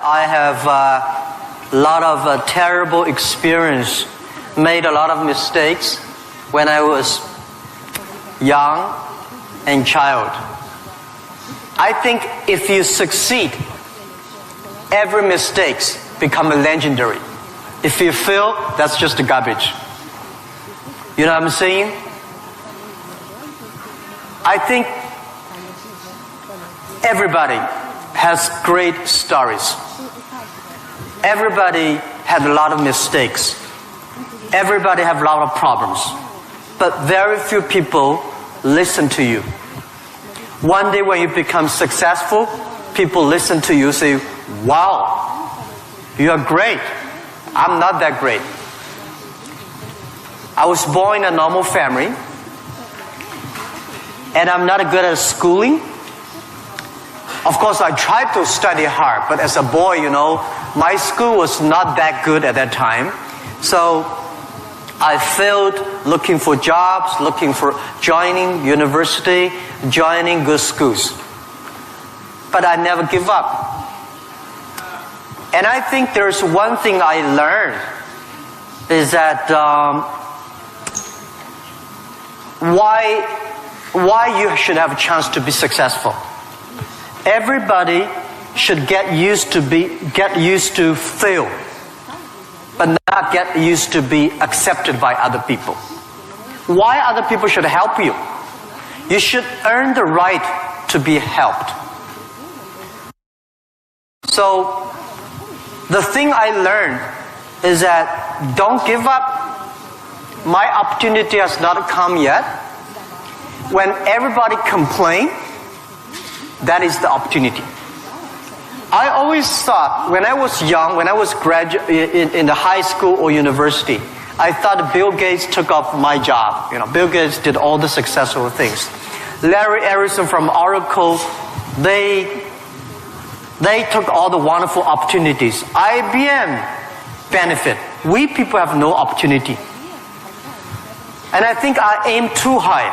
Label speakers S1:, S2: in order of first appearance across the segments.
S1: I have a lot of terrible experience, made a lot of mistakes when I was young and child. I think if you succeed, every mistake become legendary. If you fail, that's just garbage. You know what I'm saying? I think everybody has great stories. Everybody had a lot of mistakes. Everybody have a lot of problems. But very few people listen to you. One day when you become successful, people listen to you and say, wow, you are great. I'm not that great. I was born in a normal family, and I'm not good at schooling. Of course, I tried to study hard, but as a boy, my school was not that good at that time. So I failed looking for jobs, looking for joining university, joining good schools. But I never give up. And I think there's one thing I learned is that why you should have a chance to be successful. Everybody should get used to fail, but not get used to be accepted by other people. Why other people should help you? You should earn the right to be helped. So the thing I learned is that don't give up. My opportunity has not come yet. When everybody complains, that is the opportunity. I always thought when I was young, when I was in the high school or university, I thought Bill Gates took off my job. Bill Gates did all the successful things. Larry Ellison from Oracle, they took all the wonderful opportunities. IBM benefit. We people have no opportunity. And I think I aim too high.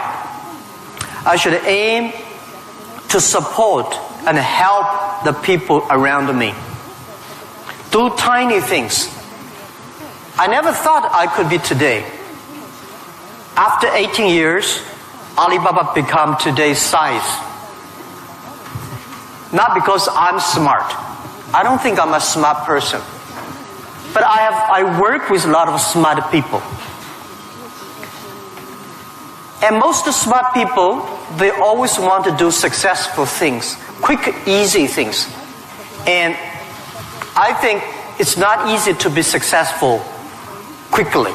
S1: I should aim to support and help the people around me. Do tiny things. I never thought I could be today. After 18 years, Alibaba become today's size. Not because I'm smart. I don't think I'm a smart person. But I work with a lot of smart people. And most smart people, they always want to do successful things, quick, easy things. And I think it's not easy to be successful quickly.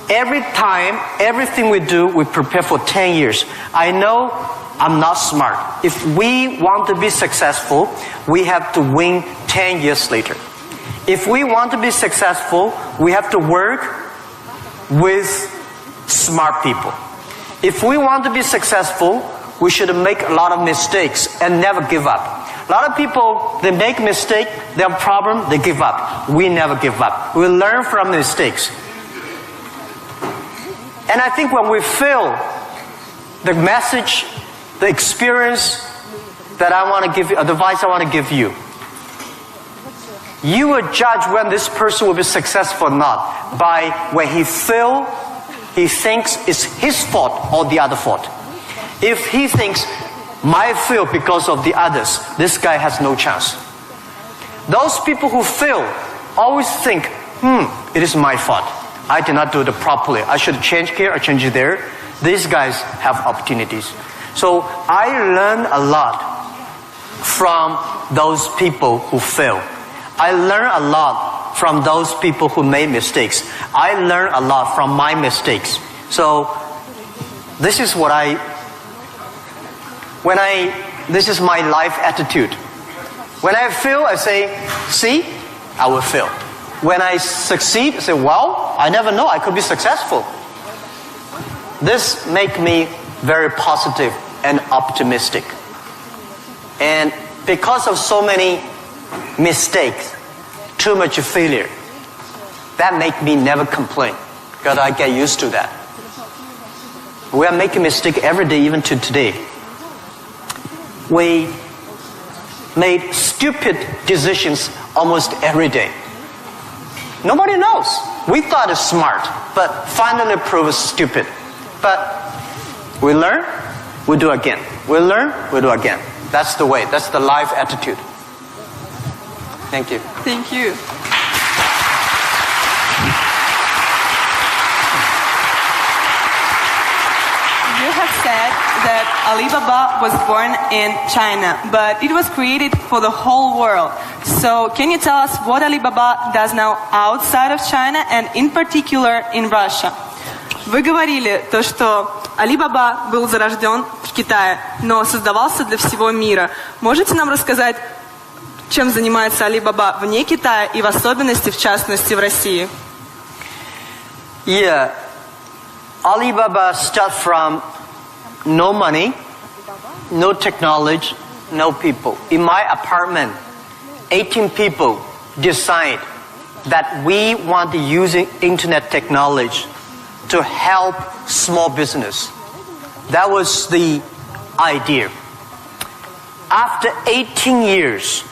S1: Every time, everything we do, we prepare for 10 years. I know I'm not smart. If we want to be successful, we have to win 10 years later. If we want to be successful, we have to work with smart people. If we want to be successful, we should make a lot of mistakes and never give up. A lot of people, they make mistakes, they have a problem, they give up. We never give up. We learn from mistakes. And I think when we fail, the message, the experience that I want to give you, advice I want to give you, you will judge when this person will be successful or not by when he fails, he thinks it's his fault or the other fault. If he thinks, my fail because of the others, this guy has no chance. Those people who fail always think, it is my fault. I did not do it properly. I should change here or change there. These guys have opportunities. So I learned a lot from those people who fail. I learned a lot from those people who made mistakes. I learned a lot from my mistakes. So this is this is my life attitude. When I fail, I say, see, I will fail. When I succeed, I say, well, I never know, I could be successful. This makes me very positive and optimistic. And because of so many mistakes, too much failure, that makes me never complain, because I get used to that. We are making mistakes every day, even to today. We made stupid decisions almost every day. Nobody knows. We thought it's smart, but finally proved stupid. But we learn, we do again. We learn, we do again. That's the way. That's the life attitude. Thank you.
S2: Thank you. You have said that Alibaba was born in China, but it was created for the whole world. So can you tell us what Alibaba does now outside of China and in particular in Russia? Вы говорили то, что Alibaba был зарожден в Китае, но создавался для всего мира. Можете нам рассказать, чем занимается Alibaba вне Китая и в особенности, в частности, в России?
S1: Yeah. Alibaba starts from no money, no technology, no people. In my apartment, 18 people decide that we want to use internet technology to help small business. That was the idea. After 18 years,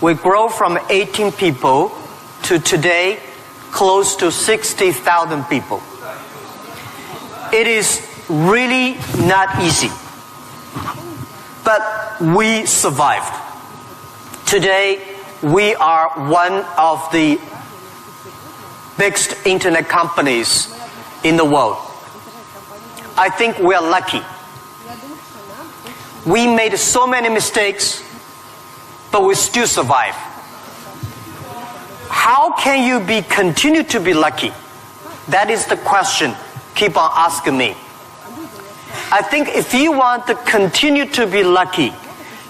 S1: we grow from 18 people to today close to 60,000 people. It is really not easy, but we survived. Today, we are one of the biggest internet companies in the world. I think we are lucky. We made so many mistakes, but we still survive. How can you continue to be lucky? That is the question. Keep on asking me. I think if you want to continue to be lucky,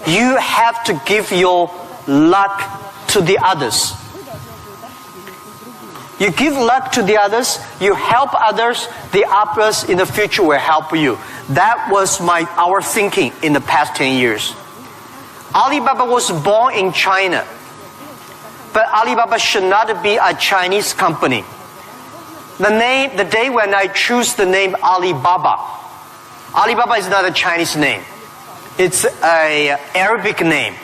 S1: you have to give your luck to the others. You give luck to the others, you help others, the others in the future will help you. That was our thinking in the past 10 years. Alibaba was born in China, but Alibaba should not be a Chinese company. The day when I choose the name Alibaba, Alibaba is not a Chinese name. It's an Arabic name.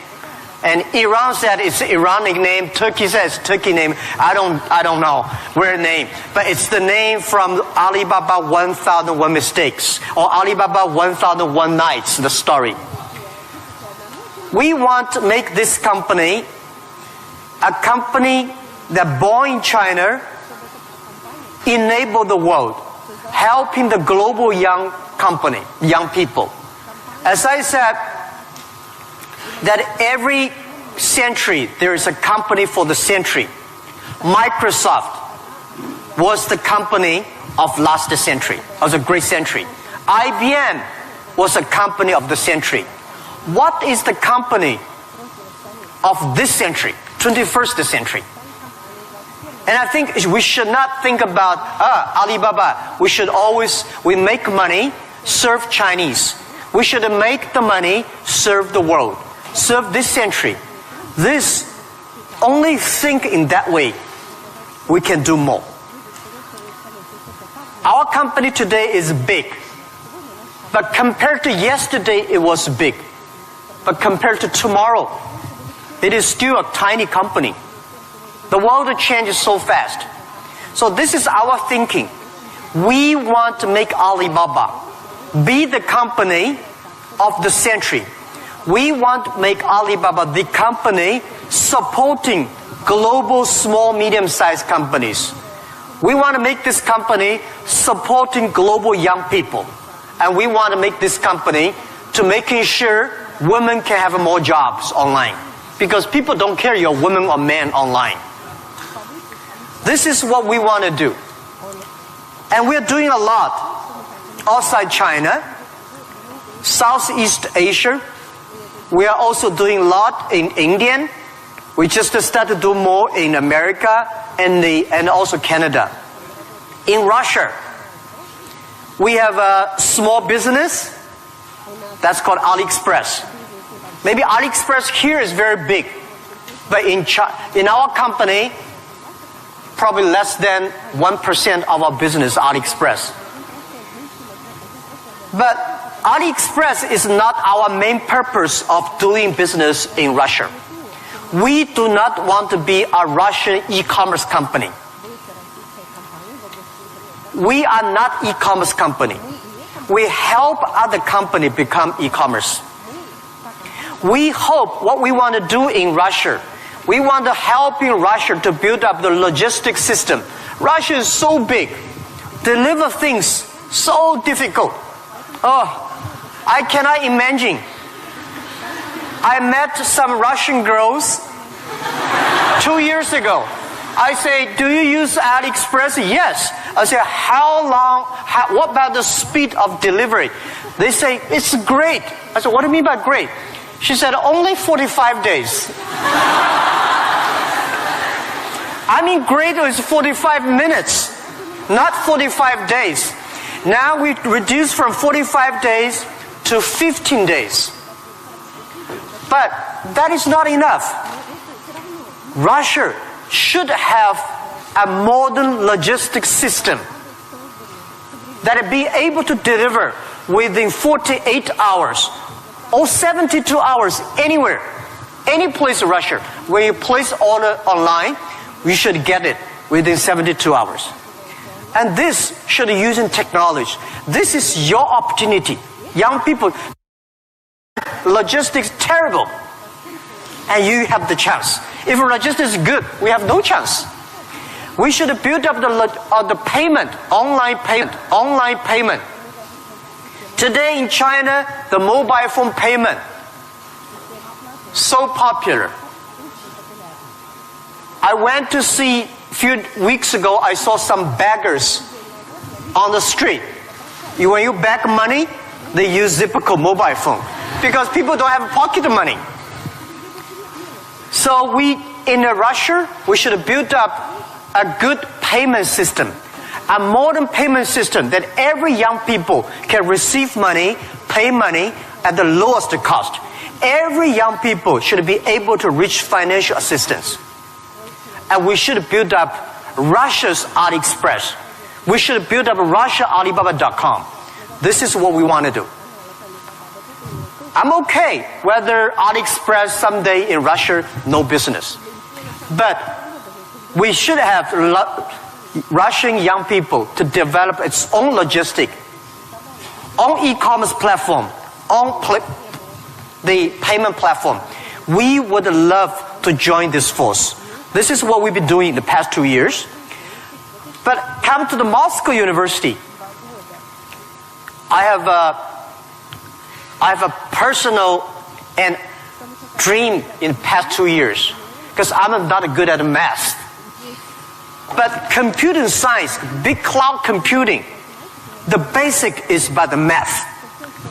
S1: And Iran said it's an Iranic name. Turkey says Turkey name. I don't know where name. But it's the name from Alibaba 1001 Mistakes or Alibaba 1001 Nights, the story. We want to make this company a company that born in China, enable the world, helping the global young people. As I said, that every century there is a company for the century. Microsoft was the company of last century, of the great century. IBM was a company of the century. What is the company of this century, 21st century? And I think we should not think about Alibaba. We make money, serve Chinese. We should make the money, serve the world, serve this century. Only think in that way, we can do more. Our company today is big, but compared to yesterday, it was big. But compared to tomorrow, it is still a tiny company. The world changes so fast. So this is our thinking. We want to make Alibaba be the company of the century. We want to make Alibaba the company supporting global small, medium-sized companies. We want to make this company supporting global young people. And we want to make this company to making sure women can have more jobs online. Because people don't care you're a woman or man online. This is what we want to do. And we're doing a lot outside China, Southeast Asia. We are also doing a lot in India. We just started to do more in America and also Canada. In Russia, we have a small business that's called AliExpress. Maybe AliExpress here is very big, but in our company, probably less than 1% of our business is AliExpress. But AliExpress is not our main purpose of doing business in Russia. We do not want to be a Russian e-commerce company. We are not e-commerce company. We help other company become e-commerce. We hope what we want to do in Russia, we want to help in Russia to build up the logistics system. Russia is so big. Deliver things so difficult. Oh, I cannot imagine. I met some Russian girls 2 years ago. I say, do you use AliExpress? Yes. I say, what about the speed of delivery? They say, it's great. I said, what do you mean by great? She said, only 45 days. I mean, great is 45 minutes, not 45 days. Now we reduce from 45 days to 15 days. But that is not enough. Russia should have a modern logistics system that it be able to deliver within 48 hours or 72 hours anywhere, any place in Russia. When you place order online, you should get it within 72 hours. And this should be using technology. This is your opportunity. Young people, logistics terrible, and you have the chance. If logistics is good, we have no chance. We should build up the payment, online payment. Today in China, the mobile phone payment, so popular. I went to see, a few weeks ago, I saw some beggars on the street. When you beg money, they use Zipco mobile phone because people don't have pocket money. So in Russia, we should build up a good payment system, a modern payment system that every young people can receive money, pay money at the lowest cost. Every young people should be able to reach financial assistance. And we should build up Russia's AliExpress. We should build up RussiaAlibaba.com. This is what we want to do. I'm okay whether AliExpress someday in Russia, no business. But we should have Russian young people to develop its own logistic, own e-commerce platform, own the payment platform. We would love to join this force. This is what we've been doing in the past 2 years. But come to the Moscow University. I have a personal and dream in the past 2 years because I'm not good at math. But computing science, big cloud computing, the basic is about the math.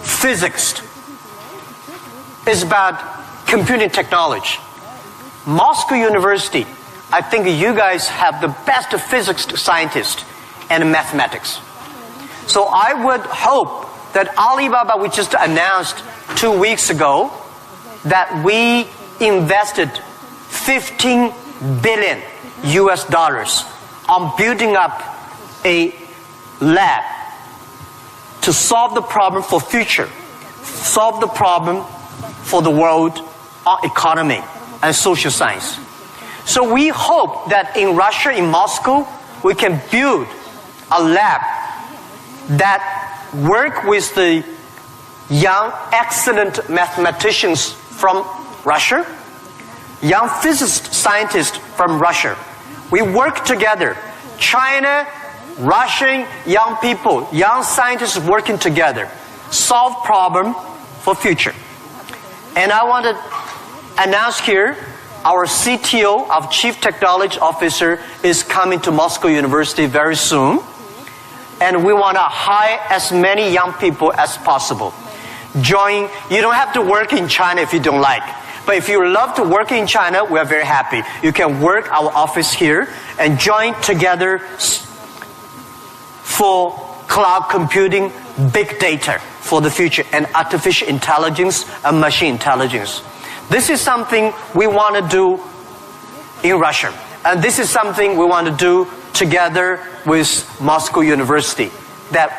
S1: Physics is about computing technology. Moscow University, I think you guys have the best physics scientists and mathematics. So I would hope that Alibaba, we just announced 2 weeks ago, that we invested $15 billion on building up a lab to solve the problem for future, solve the problem for the world economy and social science. So we hope that in Russia, in Moscow, we can build a lab that work with the young, excellent mathematicians from Russia, young physicist scientists from Russia. We work together. China, Russian young people, young scientists working together, solve problem for future. And I want to announce here, our CTO, our Chief Technology Officer, is coming to Moscow University very soon. And we want to hire as many young people as possible. Join. You don't have to work in China if you don't like. But if you love to work in China, we are very happy. You can work our office here and join together for cloud computing, big data for the future, and artificial intelligence and machine intelligence. This is something we want to do in Russia. And this is something we want to do together with Moscow University. That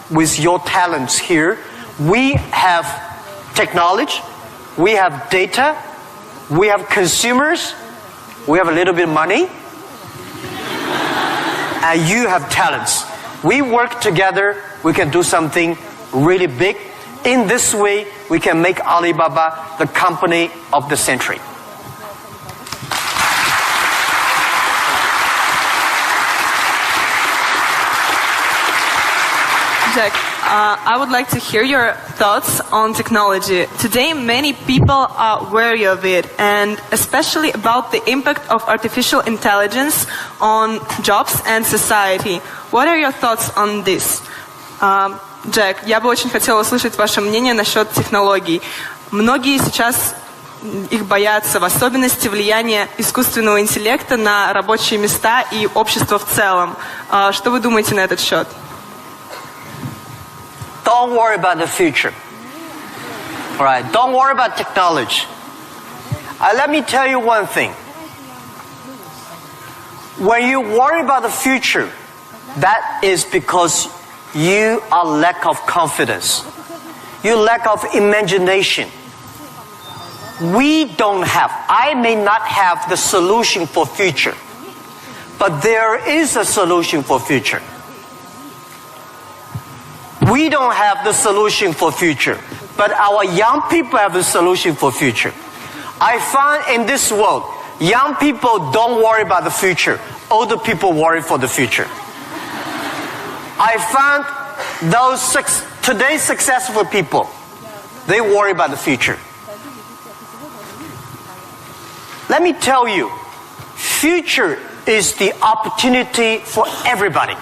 S1: with your talents here. We have technology, we have data, we have consumers, we have a little bit of money, and you have talents. We work together, we can do something really big. In this way, we can make Alibaba the company of the century.
S2: Jack, I would like to hear your thoughts on technology. Today, many people are wary of it, and especially about the impact of artificial intelligence on jobs and society. What are your thoughts on this? Джек, я бы очень хотела услышать ваше мнение насчет технологий. Многие сейчас их боятся, в особенности влияния искусственного интеллекта на рабочие места и общество в целом. Что вы думаете на этот счет?
S1: Don't worry about the future. All right, don't worry about technology. Let me tell you one thing. When you worry about the future, that is because you are lack of confidence. You lack of imagination. We don't have, I may not have the solution for future, but there is a solution for future. We don't have the solution for future, but our young people have the solution for future. I find in this world, young people don't worry about the future. Older people worry for the future. I found those today's successful people, they worry about the future. Let me tell you, future is the opportunity for everybody.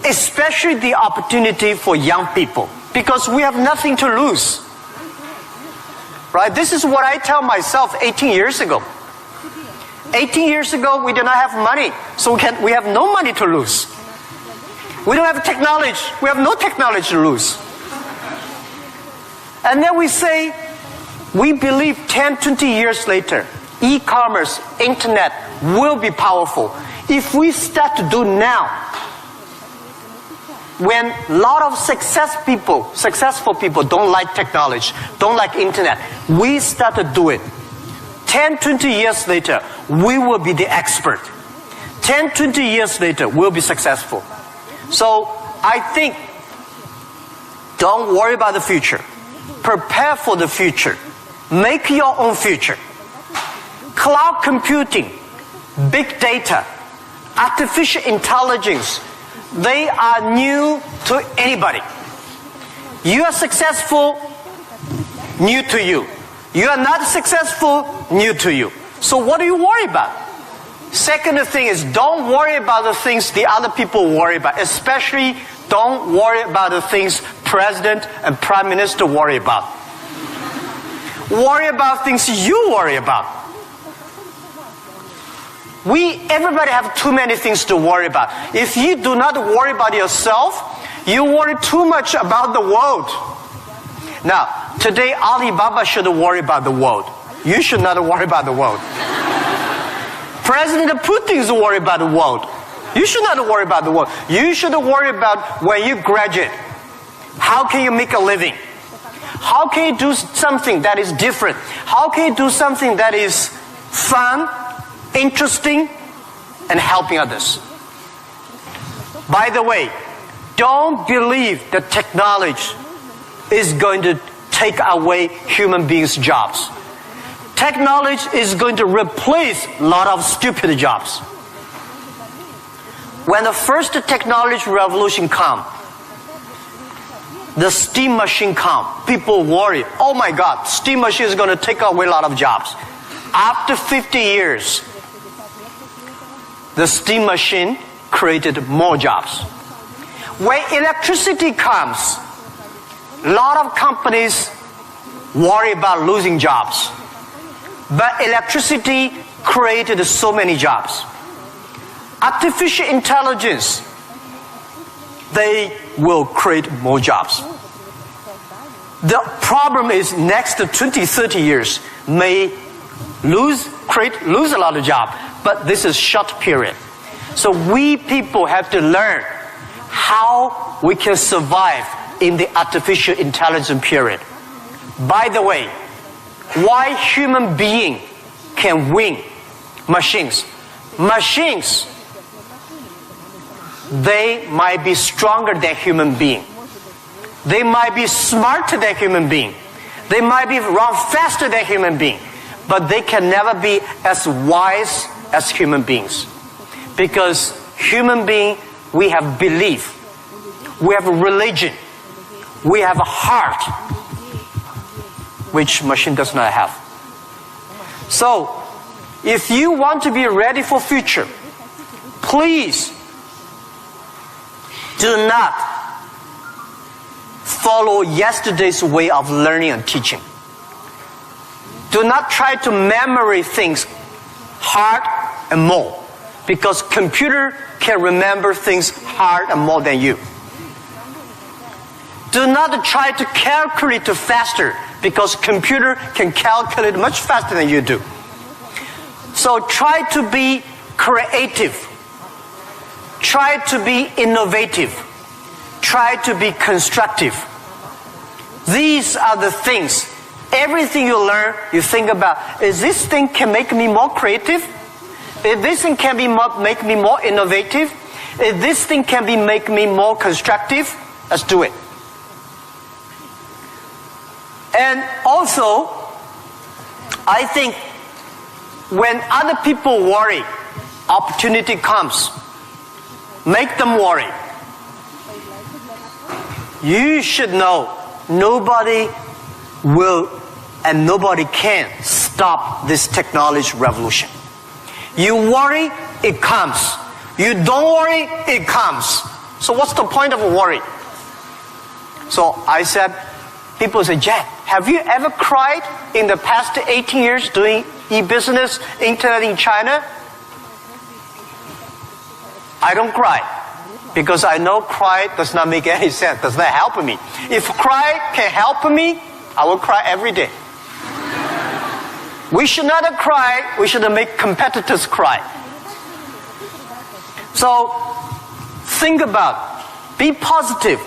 S1: Especially the opportunity for young people, because we have nothing to lose. Right? This is what I tell myself 18 years ago. 18 years ago, we did not have money, so we have no money to lose. We don't have technology. We have no technology to lose. And then we say, we believe 10, 20 years later, e-commerce, internet will be powerful. If we start to do now, when a lot of successful people don't like technology, don't like internet, we start to do it. 10, 20 years later, we will be the expert. 10, 20 years later, we'll be successful. So I think, don't worry about the future. Prepare for the future. Make your own future. Cloud computing, big data, artificial intelligence, they are new to anybody. You are successful, new to you. You are not successful, new to you. So what do you worry about? Second thing is, don't worry about the things the other people worry about. Especially, don't worry about the things President and Prime Minister worry about. Worry about things you worry about. Everybody have too many things to worry about. If you do not worry about yourself, you worry too much about the world. Now, today Alibaba should worry about the world. You should not worry about the world. President Putin is worried about the world. You should not worry about the world. You should worry about when you graduate. How can you make a living? How can you do something that is different? How can you do something that is fun, interesting, and helping others? By the way, don't believe that technology is going to take away human beings' jobs. Technology is going to replace a lot of stupid jobs. When the first technology revolution comes, the steam machine comes, people worry, oh my God, steam machine is going to take away a lot of jobs. After 50 years, the steam machine created more jobs. When electricity comes, a lot of companies worry about losing jobs. But electricity created so many jobs. Artificial intelligence, they will create more jobs. The problem is next 20, 30 years may lose a lot of jobs, but this is short period. So we people have to learn how we can survive in the artificial intelligence period. By the way, why human being can win machines? Machines, they might be stronger than human being. They might be smarter than human being. They might be run faster than human being. But they can never be as wise as human beings. Because human being, we have belief. We have a religion. We have a heart, which machine does not have. So, if you want to be ready for future, please do not follow yesterday's way of learning and teaching. Do not try to memory things hard and more, because computer can remember things hard and more than you. Do not try to calculate faster, because computer can calculate much faster than you do. So try to be creative. Try to be innovative. Try to be constructive. These are the things. Everything you learn, you think about, is this thing can make me more creative? If this thing can make me more innovative? If this thing can make me more constructive? Let's do it. And also, I think when other people worry, opportunity comes. Make them worry. You should know nobody will and nobody can stop this technology revolution. You worry, it comes. You don't worry, it comes. So what's the point of worry? So I said, people say, Jack, have you ever cried in the past 18 years doing e-business, internet in China? I don't cry, because I know cry does not make any sense, does not help me. If cry can help me, I will cry every day. We should not cry, we should make competitors cry. So, think about, be positive,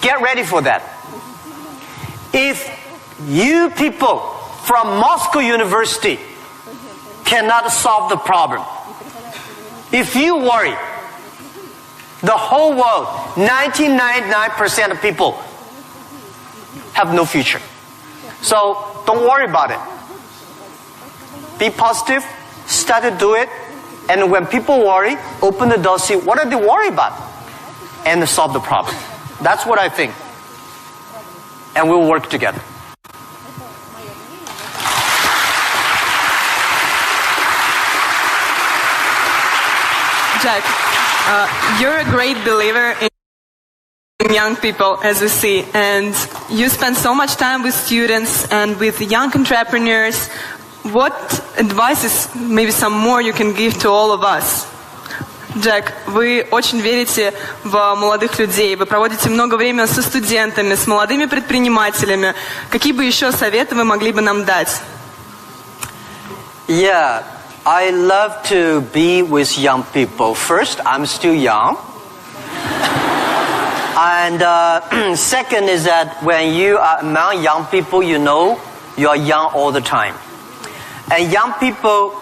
S1: get ready for that. If you people from Moscow University cannot solve the problem, if you worry, the whole world, 99% of people have no future. So don't worry about it. Be positive, start to do it, and when people worry, open the door, see what are they worried about, and solve the problem. That's what I think. And we'll work together.
S2: Jack, you're a great believer in young people, as we see, and you spend so much time with students and with young entrepreneurs. What advices, maybe some more, you can give to all of us? Джек, вы очень верите в молодых людей, вы проводите много времени со студентами, с молодыми предпринимателями. Какие бы еще советы вы могли бы нам дать?
S1: Yeah, I love to be with young people. First, I'm still young. And second is that when you are among young people, you know you are young all the time. And young people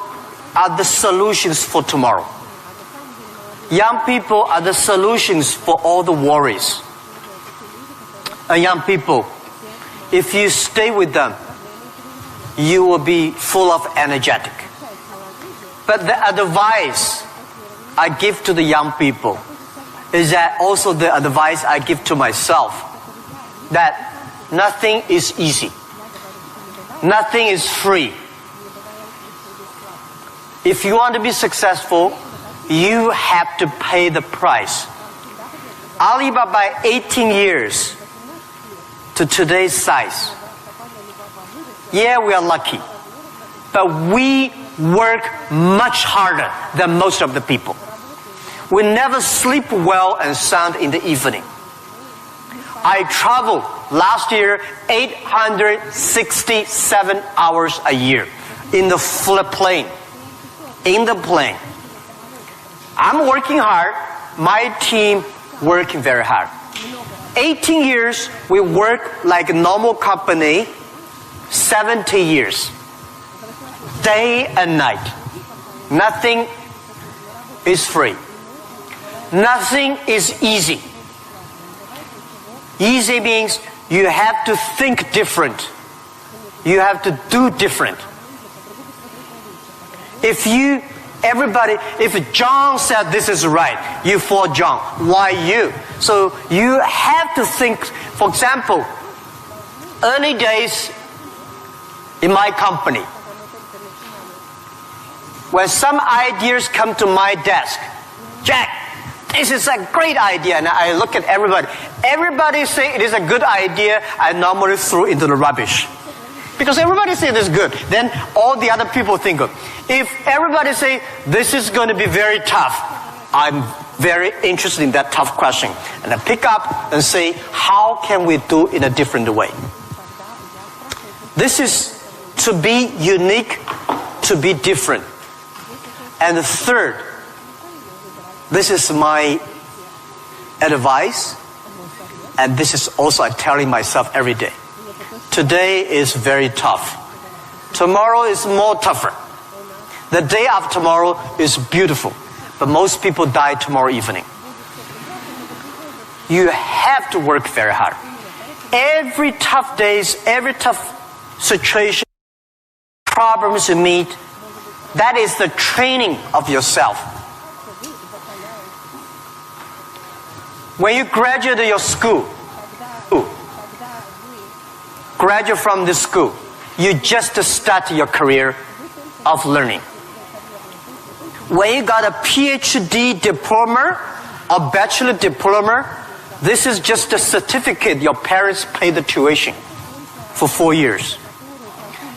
S1: are the solutions for tomorrow. Young people are the solutions for all the worries. And young people, if you stay with them, you will be full of energetic. But the advice I give to the young people is that also the advice I give to myself, that nothing is easy. Nothing is free. If you want to be successful, you have to pay the price. Alibaba, 18 years to today's size. Yeah, we are lucky. But we work much harder than most of the people. We never sleep well and sound in the evening. I traveled last year 867 hours a year in the plane. In the plane. I'm working hard, my team working very hard. 18 years, we work like a normal company. 70 years. Day and night. Nothing is free. Nothing is easy. Easy means you have to think different. You have to do different. If John said this is right, you follow John. Why you? So you have to think, for example, early days in my company, when some ideas come to my desk, Jack, this is a great idea, and I look at everybody. Everybody say it is a good idea, I normally throw into the rubbish. Because everybody say this is good, then all the other people think good. If everybody say this is going to be very tough, I'm very interested in that tough question. And I pick up and say, how can we do it in a different way? This is to be unique, to be different. And the third, this is my advice, and this is also I'm telling myself every day. Today is very tough. Tomorrow is more tougher. The day after tomorrow is beautiful. But most people die tomorrow evening. You have to work very hard. Every tough days, every tough situation, problems you meet, that is the training of yourself. When you graduate your school, graduate from this school, you just start your career of learning. When you got a PhD diploma or bachelor diploma, this is just a certificate your parents paid the tuition for 4 years.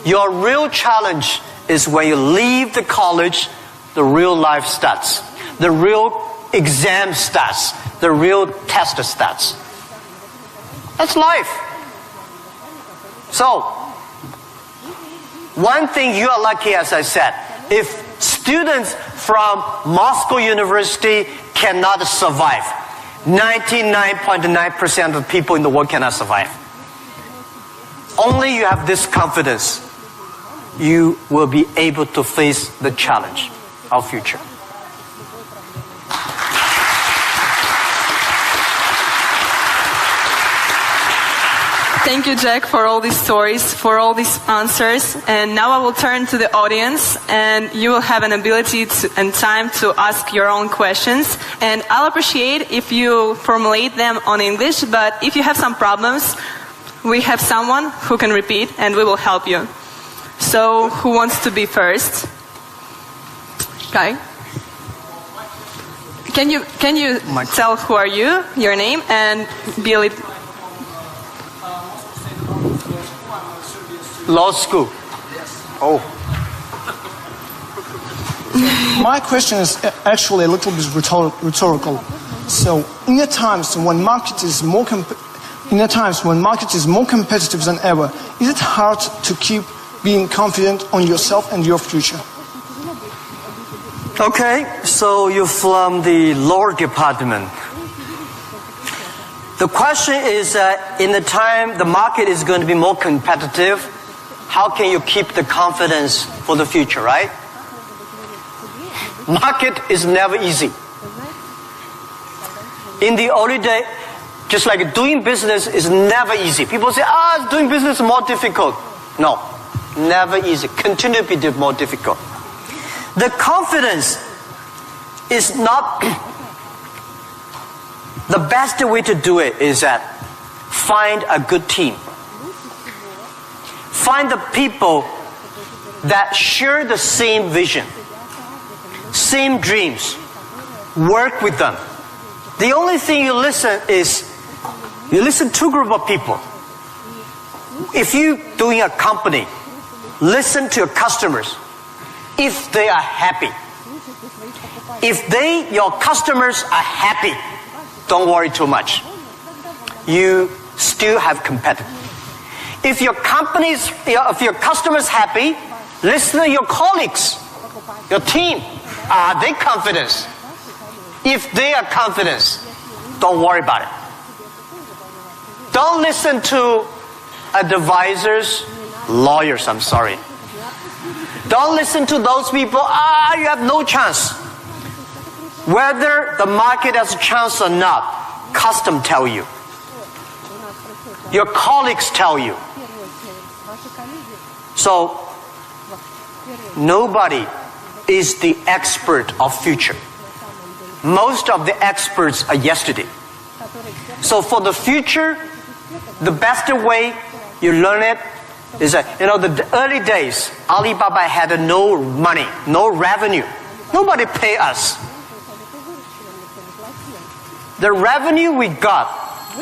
S1: Your real challenge is when you leave the college, the real life starts. The real exam starts. The real test starts. That's life. So, one thing you are lucky, as I said, if students from Moscow University cannot survive, 99.9% of people in the world cannot survive. Only you have this confidence, you will be able to face the challenge of future.
S2: Thank you, Jack, for all these stories, for all these answers. And now I will turn to the audience, and you will have an ability and time to ask your own questions. And I'll appreciate if you formulate them on English, but if you have some problems, we have someone who can repeat, and we will help you. So, who wants to be first? Kai? Can you tell who are you, your name, and be a little...
S1: Law school. Oh.
S3: My question is actually a little bit rhetorical. So, in the times when market is more competitive than ever, is it hard to keep being confident on yourself and your future?
S1: Okay, so you're from the law department. The question is, in the time the market is going to be more competitive, how can you keep the confidence for the future, right? Market is never easy. In the early day, just like doing business is never easy. People say, doing business is more difficult. No, never easy. Continue to be more difficult. The confidence is not... The best way to do it is that find a good team. Find the people that share the same vision, same dreams. Work with them. The only thing you listen to a group of people. If you're doing a company, listen to your customers. If they are happy. If your customers are happy, don't worry too much. You still have competitors. If your customers happy, listen to your colleagues, your team. Are they confident? If they are confident, don't worry about it. Don't listen to advisors, lawyers, I'm sorry. Don't listen to those people, you have no chance. Whether the market has a chance or not, custom tell you. Your colleagues tell you. So, nobody is the expert of future. Most of the experts are yesterday. So for the future, the best way you learn it is that, the early days, Alibaba had no money, no revenue. Nobody pay us. The revenue we got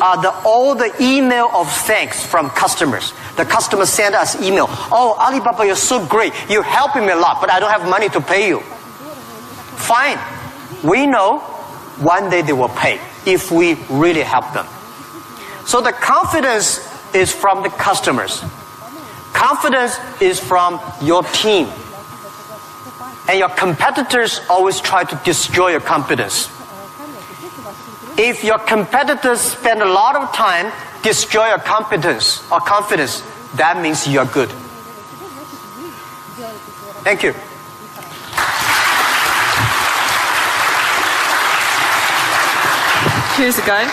S1: are all the email of thanks from customers. The customers send us email. Oh, Alibaba, you're so great. You're helping me a lot, but I don't have money to pay you. Fine. We know one day they will pay if we really help them. So the confidence is from the customers. Confidence is from your team. And your competitors always try to destroy your confidence. If your competitors spend a lot of time destroy your competence or confidence, that means you're good. Thank you.
S2: Here's a guy.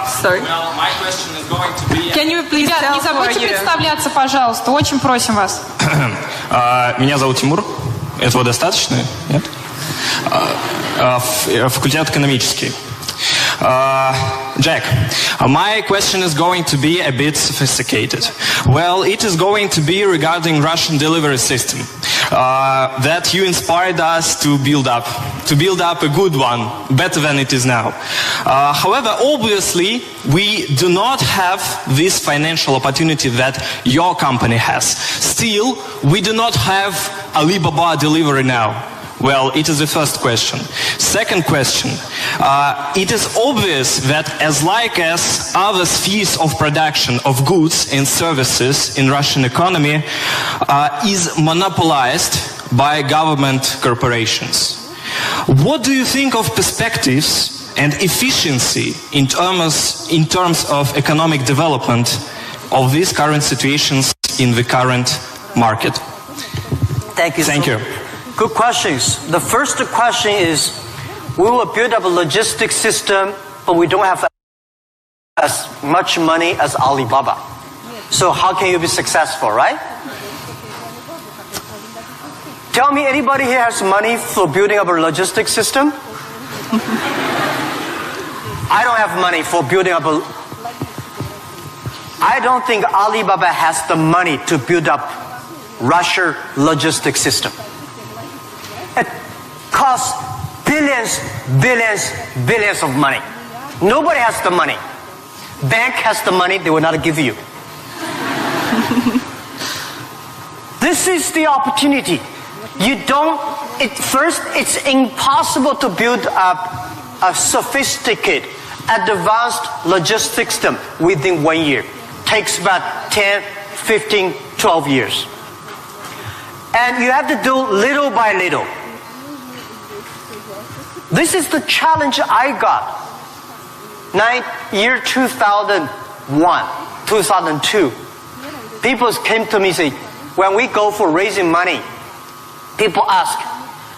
S2: Sorry.
S4: Well, my question is going to be...
S2: Can you please
S5: Ребят,
S2: tell
S5: не
S2: who are
S5: забудьте
S2: you?
S5: представляться, пожалуйста. Очень просим вас.
S4: Меня зовут Тимур. Этого достаточно? Нет? Факультет экономический. Jack, my question is going to be a bit sophisticated. Well, it is going to be regarding Russian delivery system that you inspired us to build up a good one, better than it is now. However, obviously, we do not have this financial opportunity that your company has. Still, we do not have Alibaba delivery now. Well, it is the first question. Second question, it is obvious that as other spheres of production of goods and services in Russian economy is monopolized by government corporations. What do you think of perspectives and efficiency in terms of economic development of these current situations in the current market?
S1: Thank you.
S4: Thank you.
S1: Good questions. The first question is, we will build up a logistics system, but we don't have as much money as Alibaba. So how can you be successful, right? Tell me, anybody here has money for building up a logistics system? I don't have money for building up I don't think Alibaba has the money to build up Russia logistics system. It costs billions of money. Nobody has the money. Bank has the money, they will not give you. This is the opportunity. First, it's impossible to build up a sophisticated, advanced logistics system within 1 year. Takes about 10, 15, 12 years. And you have to do little by little. This is the challenge I got. Year 2001, 2002. People came to me and say, when we go for raising money, people ask,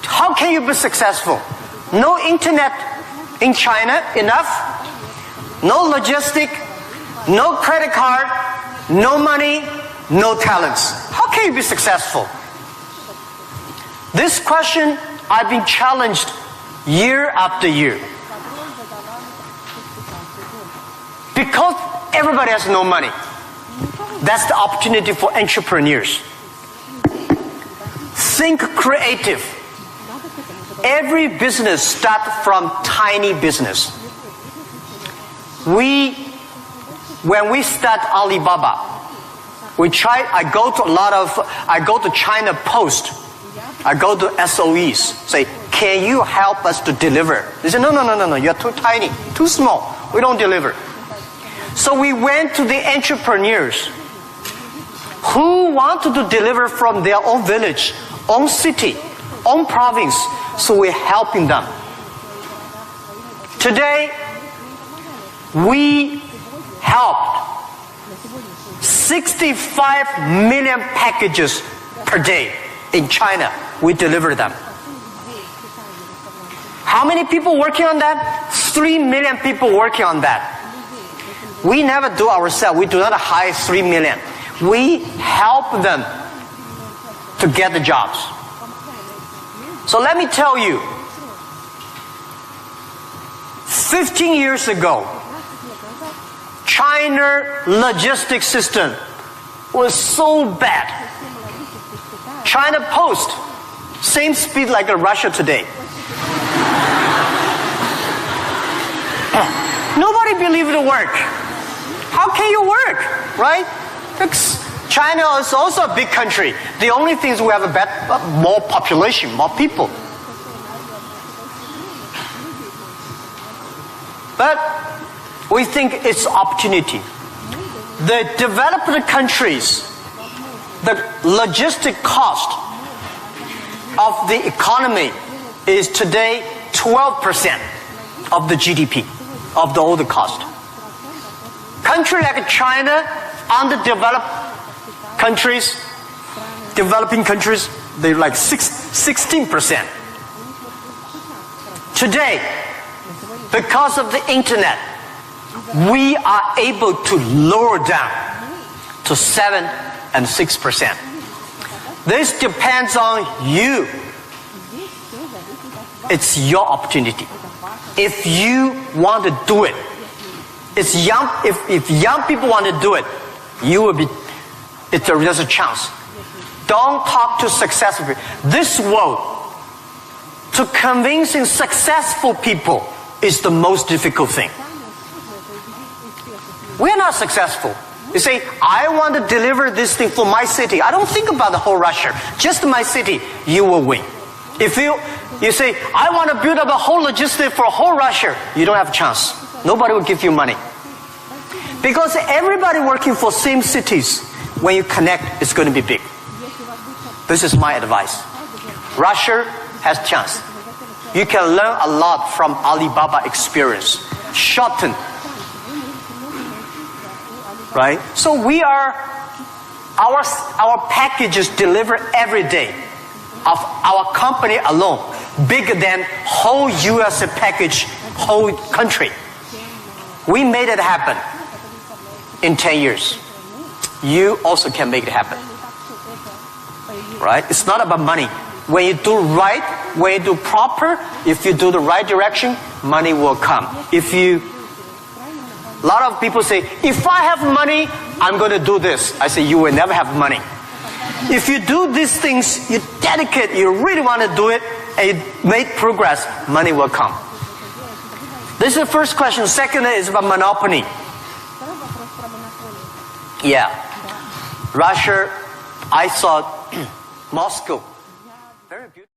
S1: how can you be successful? No internet in China enough, no logistic, no credit card, no money, no talents. How can you be successful? This question I've been challenged year after year. Because everybody has no money. That's the opportunity for entrepreneurs. Think creative. Every business starts from tiny business. When we start Alibaba, I go to China Post. I go to SOEs, say, can you help us to deliver? They say, no, you're too tiny, too small. We don't deliver. So we went to the entrepreneurs who wanted to deliver from their own village, own city, own province, so we're helping them. Today, we helped 65 million packages per day in China. We deliver them. How many people working on that? 3 million people working on that. We never do ourselves. We do not hire 3 million. We help them to get the jobs. So let me tell you, 15 years ago, China logistics system was so bad. China Post, same speed like Russia today. Nobody believed it work. How can you work, right? Because China is also a big country. The only thing is we have more population, more people. But we think it's opportunity. The developed countries, the logistic cost of the economy is today 12% of the GDP, of the older cost. Country like China, underdeveloped countries, developing countries, they're like 16%. Today, because of the internet, we are able to lower down to 7 and 6%. This depends on you. It's your opportunity. If you want to do it, it's young. If young people want to do it, you will be. There's a chance. Don't talk to successful people. This world, to convincing successful people is the most difficult thing. We're not successful. You say, I want to deliver this thing for my city. I don't think about the whole Russia. Just my city, you will win. If you say, I want to build up a whole logistic for whole Russia, you don't have a chance. Nobody will give you money. Because everybody working for same cities, when you connect, it's going to be big. This is my advice. Russia has chance. You can learn a lot from Alibaba experience. Shorten. Right? So we are, our packages deliver every day of our company alone, bigger than whole US package, whole country. We made it happen in 10 years. You also can make it happen. Right? It's not about money. When you do right, when you do proper, if you do the right direction, money will come. A lot of people say, if I have money, I'm going to do this. I say, you will never have money. If you do these things, you dedicate, you really want to do it, and you make progress, money will come. This is the first question. Second is about monopoly. Yeah. Russia, I saw Moscow. Very beautiful.